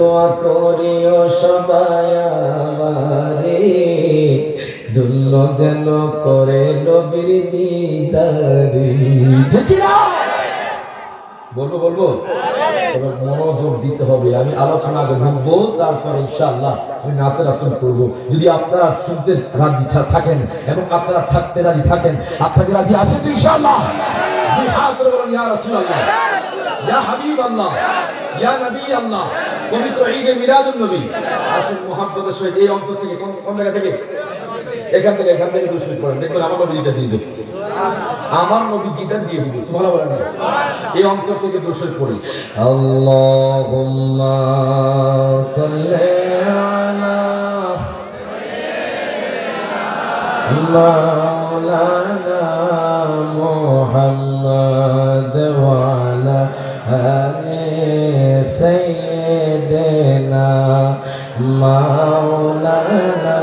দোয়া করিও সবাই আমারে ধন্য যেন করে নবীর দিদারে। ঠিক না? বলবো মনোযোগ দিতে হবে। আমি আলোচনা আগে ঢুকবো, তারপরে ইনশাআল্লাহ আমি নাতে রাসূল করব। যদি আপনারা শুনতে রাজি থাকেন এবং আপনারা থাকতে রাজি থাকেন, আপনাকে রাজি আছেন তো ইনশাআল্লাহ? দুই হাত ধরে বলেন ইয়া রাসূলুল্লাহ, ইয়া হাবিবাল্লাহ, ইয়া নবী আল্লাহ। পবিত্র ঈদে মিলাদুন নবী আসল মুহাব্বতের সহিত এই অন্তর থেকে কোন জায়গা থেকে? এখান থেকে দুশো করেন, দেখবেন আমার নবী দিতে দিবে, আমার নবী দিতে দিয়ে দিবে। সুবহানাল্লাহ বলেন। এই অন্তর থেকে দুশো পড়ি। আল্লাহুম্মা সাল্লি আলা মাওলানা মুহাম্মদ ওয়া আলা আলি সাইয়্যিদিনা মাওলানা